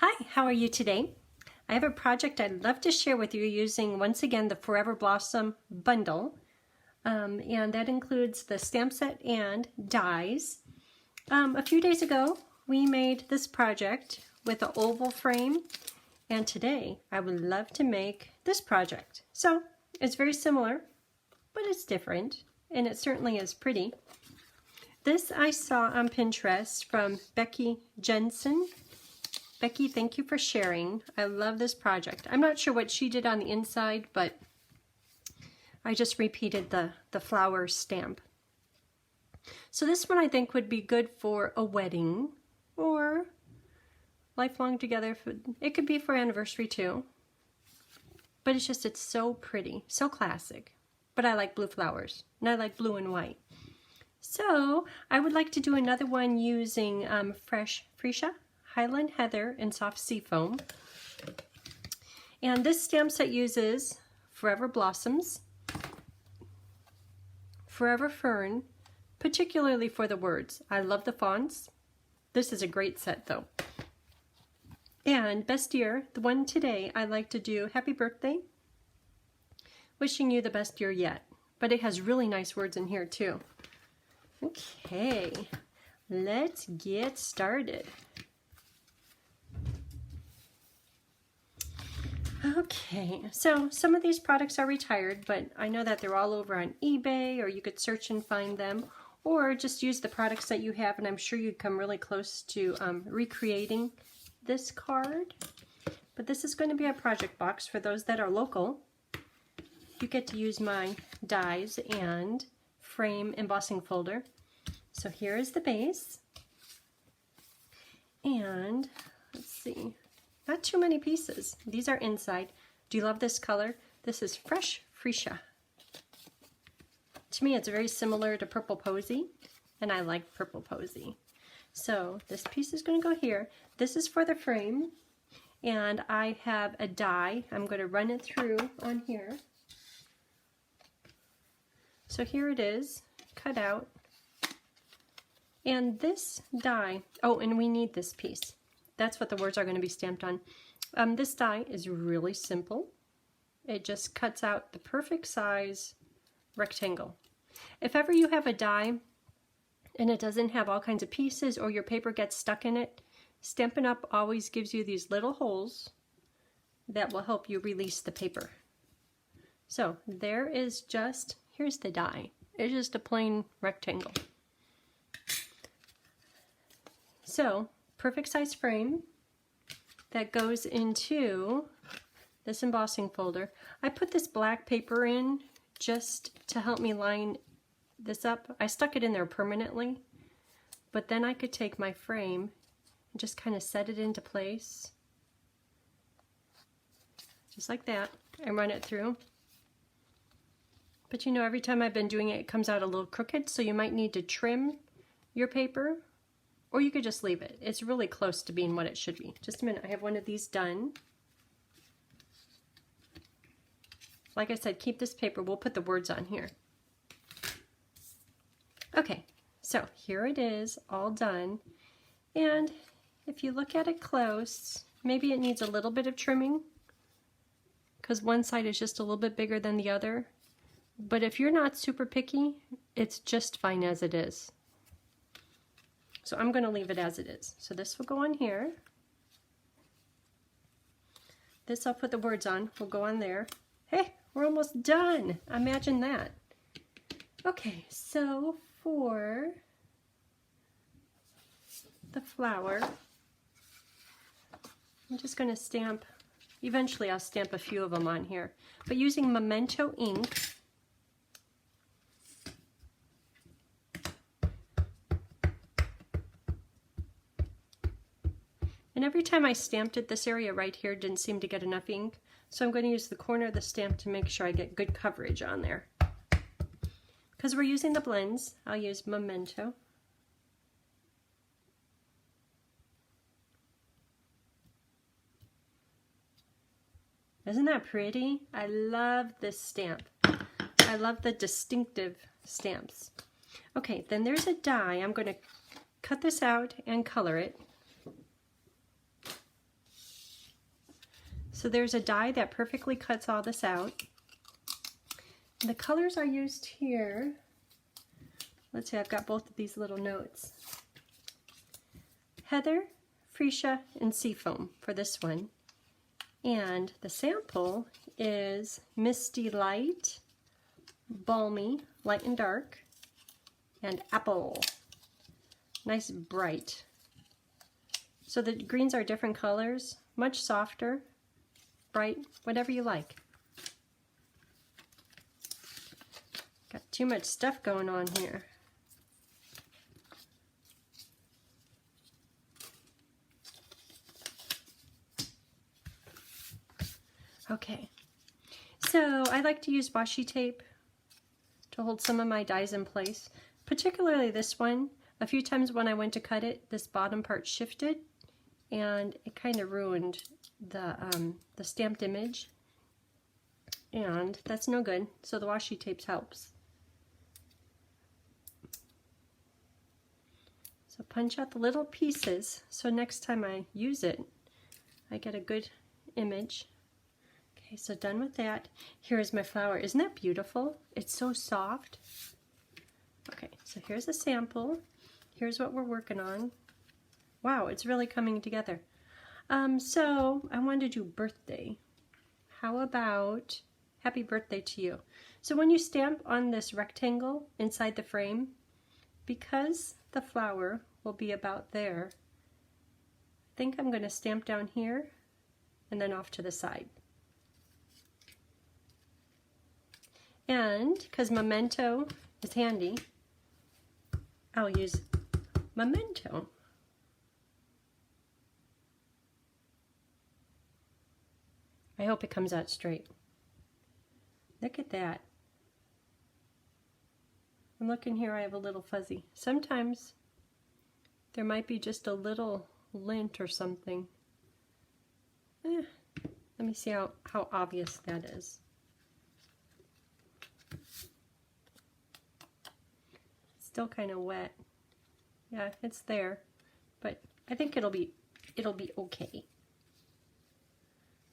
Hi, how are you today? I have a project I'd love to share with you using, once again, the Forever Blossom bundle. And that includes the stamp set and dies. A few days ago, we made this project with an oval frame. And today, I would love to make this project. So, it's very similar, but it's different. And it certainly is pretty. This I saw on Pinterest from Becky Jensen. Becky, thank you for sharing. I love this project. I'm not sure what she did on the inside, but I just repeated the flower stamp. So this one I think would be good for a wedding or lifelong together. It could be for anniversary too. But it's so pretty, so classic. But I like blue flowers, and I like blue and white. So I would like to do another one using fresh freesia, Highland Heather, and soft seafoam. And this stamp set uses Forever Blossoms, Forever Fern, particularly for the words. I love the fonts. This is a great set though. And best year, the one today, I like to do happy birthday, wishing you the best year yet. But it has really nice words in here too. Okay, let's get started. Okay, so some of these products are retired, but I know that they're all over on eBay, or you could search and find them, or just use the products that you have, and I'm sure you'd come really close to recreating this card. But this is going to be a project box for those that are local. You get to use my dies and frame embossing folder. So here is the base, and let's see. Not too many pieces. These are inside. Do you love this color? This is fresh freesia. To me, it's very similar to purple posy, and I like purple posy. So this piece is going to go here. This is for the frame, and I have a die. I'm going to run it through on here. So here it is, cut out. And this die, oh, and we need this piece. That's what the words are going to be stamped on. This die is really simple. It just cuts out the perfect size rectangle. If ever you have a die and it doesn't have all kinds of pieces, or your paper gets stuck in it, Stampin' Up! Always gives you these little holes that will help you release the paper. So there is just, here's the die. It's just a plain rectangle. So, perfect size frame that goes into this embossing folder. I put this black paper in just to help me line this up. I stuck it in there permanently, but then I could take my frame and just kind of set it into place, just like that, and run it through. But you know, every time I've been doing it, it comes out a little crooked, so you might need to trim your paper. Or you could just leave it. It's really close to being what it should be. Just a minute, I have one of these done. Like I said, keep this paper. We'll put the words on here. Okay, so here it is, all done. And if you look at it close, maybe it needs a little bit of trimming, because one side is just a little bit bigger than the other. But if you're not super picky, it's just fine as it is. So I'm going to leave it as it is. So this will go on here. This I'll put the words on. Will go on there. Hey, we're almost done. Imagine that. Okay, so for the flower, I'm just going to stamp, eventually I'll stamp a few of them on here. But using Memento ink, and every time I stamped it, this area right here didn't seem to get enough ink. So I'm going to use the corner of the stamp to make sure I get good coverage on there. Because we're using the blends, I'll use Memento. Isn't that pretty? I love this stamp. I love the distinctive stamps. Okay, then there's a die. I'm going to cut this out and color it. So there's a die that perfectly cuts all this out. The colors I used here, let's see, I've got both of these little notes. Heather, Freesia, and Seafoam for this one. And the sample is Misty Light, Balmy, Light and Dark, and Apple. Nice bright. So the greens are different colors, much softer, bright, whatever you like. Got too much stuff going on here. Okay, so I like to use washi tape to hold some of my dies in place, particularly this one. A few times when I went to cut it, this bottom part shifted and it kind of ruined the stamped image, and that's no good, so the washi tape helps. So punch out the little pieces so next time I use it, I get a good image. Okay, so done with that. Here's my flower. Isn't that beautiful? It's so soft. Okay, so here's a sample. Here's what we're working on. Wow, it's really coming together. So I wanted to do birthday. How about happy birthday to you? So when you stamp on this rectangle inside the frame, because the flower will be about there, I think I'm going to stamp down here and then off to the side. And because memento is handy, I'll use memento. I hope it comes out straight. Look at that. I'm looking here, I have a little fuzzy. Sometimes there might be just a little lint or something. Let me see how obvious that is. Still kind of wet. Yeah, it's there, but I think it'll be okay.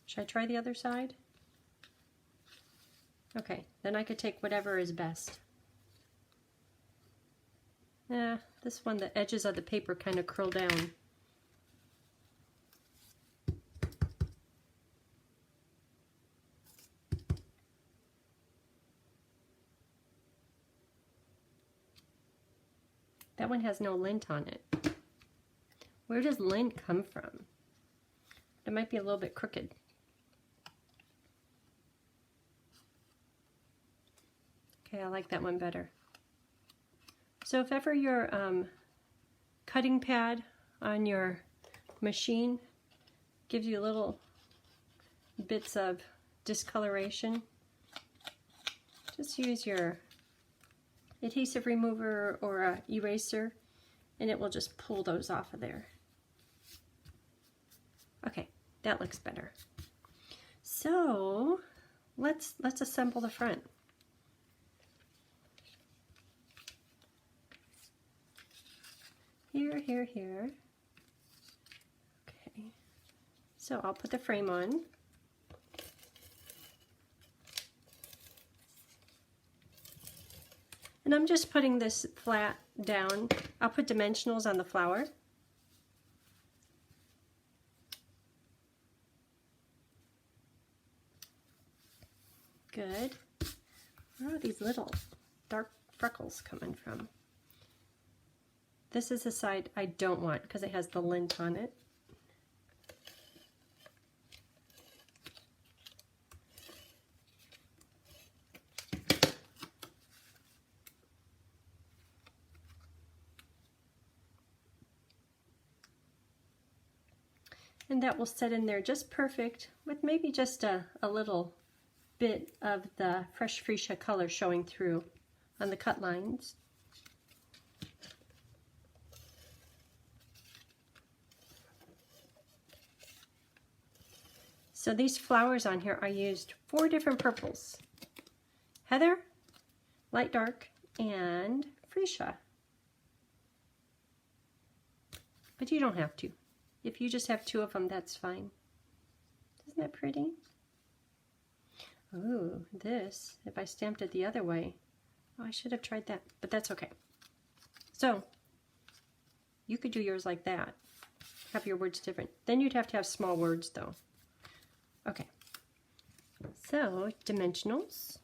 Should I try the other side? Okay, then I could take whatever is best. This one, the edges of the paper kind of curl down. That one has no lint on it. Where does lint come from? It might be a little bit crooked. Okay, I like that one better. So if ever your cutting pad on your machine gives you little bits of discoloration, just use your adhesive remover or a eraser and it will just pull those off of there. Okay, that looks better. So let's assemble the front. Here. Okay, so I'll put the frame on. And I'm just putting this flat down. I'll put dimensionals on the flower. Good. Where are these little dark freckles coming from? This is the side I don't want because it has the lint on it. And that will set in there just perfect with maybe just a little bit of the fresh freesia color showing through on the cut lines. So these flowers on here, I used 4 different purples. Heather, light dark, and freesia. But you don't have to. If you just have 2 of them, that's fine. Doesn't Isn't that pretty? Ooh, this, if I stamped it the other way, oh, I should have tried that, but that's okay. So, you could do yours like that. Have your words different. Then you'd have to have small words though. Okay. So, dimensionals.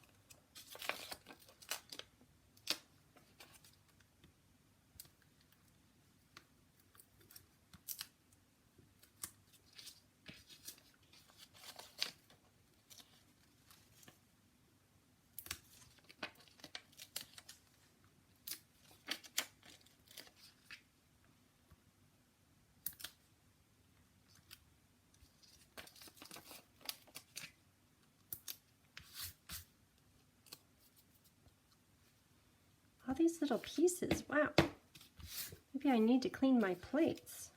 All these little pieces, wow. Maybe I need to clean my plates.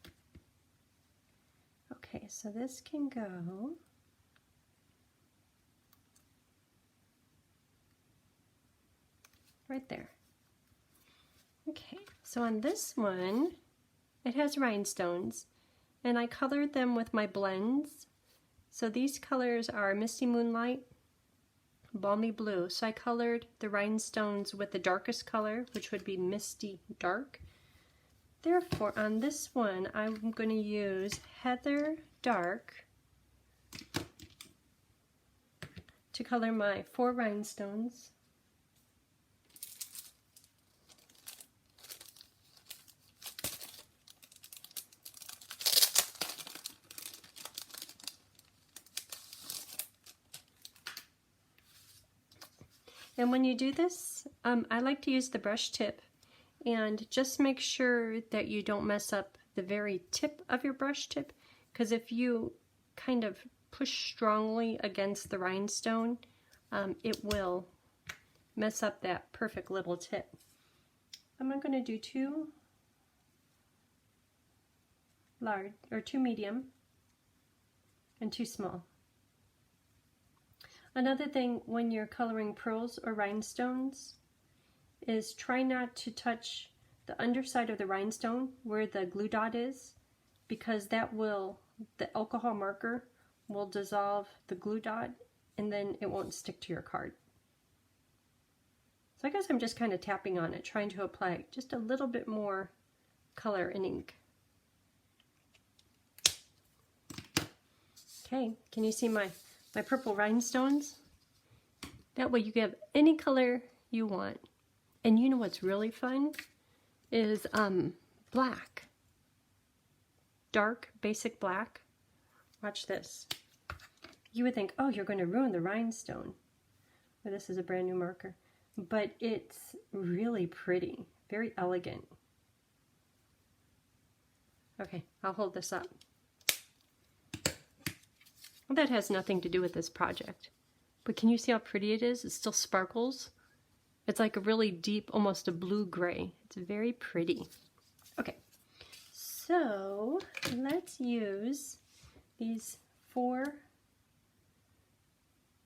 Okay, so this can go right there. Okay, so on this one, it has rhinestones, and I colored them with my blends. So these colors are Misty Moonlight, Balmy Blue. So I colored the rhinestones with the darkest color, which would be Misty Dark. Therefore, on this one, I'm going to use Heather Dark to color my 4 rhinestones. And when you do this, I like to use the brush tip, and just make sure that you don't mess up the very tip of your brush tip, because if you kind of push strongly against the rhinestone, it will mess up that perfect little tip. I'm going to do 2 large, or 2 medium, and 2 small. Another thing when you're coloring pearls or rhinestones is try not to touch the underside of the rhinestone where the glue dot is, because that will, the alcohol marker will dissolve the glue dot and then it won't stick to your card. So I guess I'm just kind of tapping on it, trying to apply just a little bit more color and ink. Okay, can you see my purple rhinestones? That way you can have any color you want. And you know what's really fun is black. Dark, basic black. Watch this. You would think, oh, you're going to ruin the rhinestone. Well, this is a brand new marker. But it's really pretty. Very elegant. Okay, I'll hold this up. Well, that has nothing to do with this project. But can you see how pretty it is? It still sparkles. It's like a really deep, almost a blue-gray. It's very pretty. Okay, so let's use these 4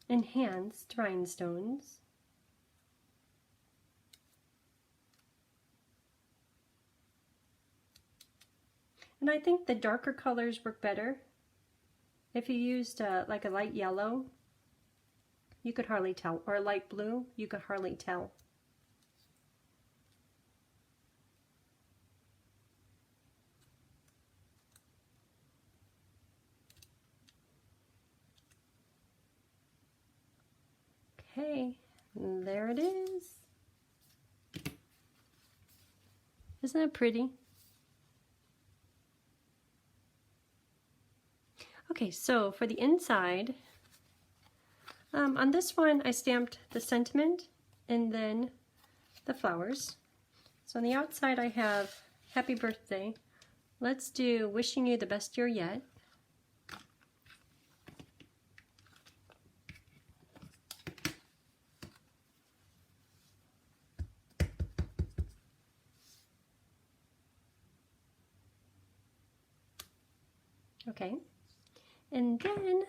enhanced rhinestones. And I think the darker colors work better. If you used like a light yellow, you could hardly tell, or a light blue, you could hardly tell. Okay, there it is. Isn't that pretty? Okay, so for the inside, on this one I stamped the sentiment and then the flowers. So on the outside I have happy birthday. Let's do wishing you the best year yet. Okay, and then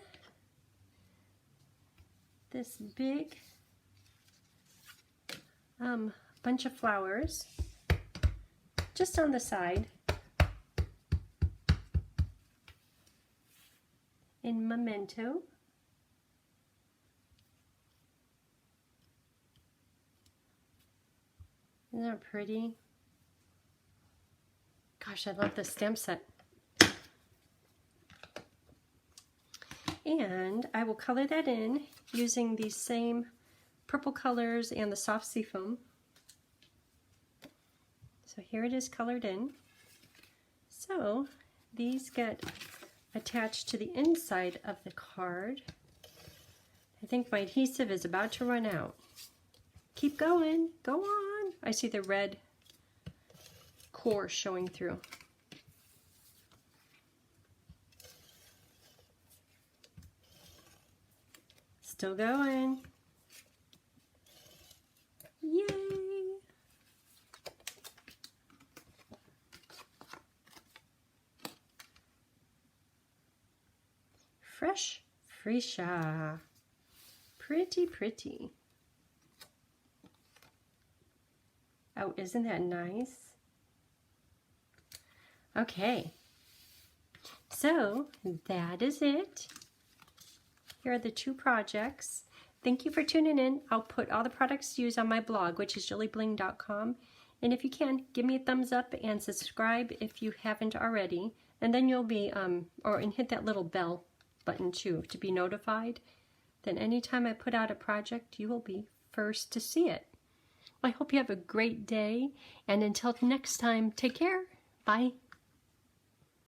this big bunch of flowers just on the side. in Memento. Isn't that pretty? Gosh, I love this stamp set. And I will color that in using these same purple colors and the soft seafoam. So here it is colored in. So these get attached to the inside of the card. I think my adhesive is about to run out. Keep going, go on. I see the red core showing through. Still going. Yay! Fresh freesia. Pretty, pretty. Oh, isn't that nice? Okay. So that is it. Here are the two projects. Thank you for tuning in. I'll put all the products used on my blog, which is JilliBling.com. And if you can, give me a thumbs up and subscribe if you haven't already. And then you'll be, and hit that little bell button too to be notified. Then anytime I put out a project, you will be first to see it. I hope you have a great day. And until next time, take care. Bye.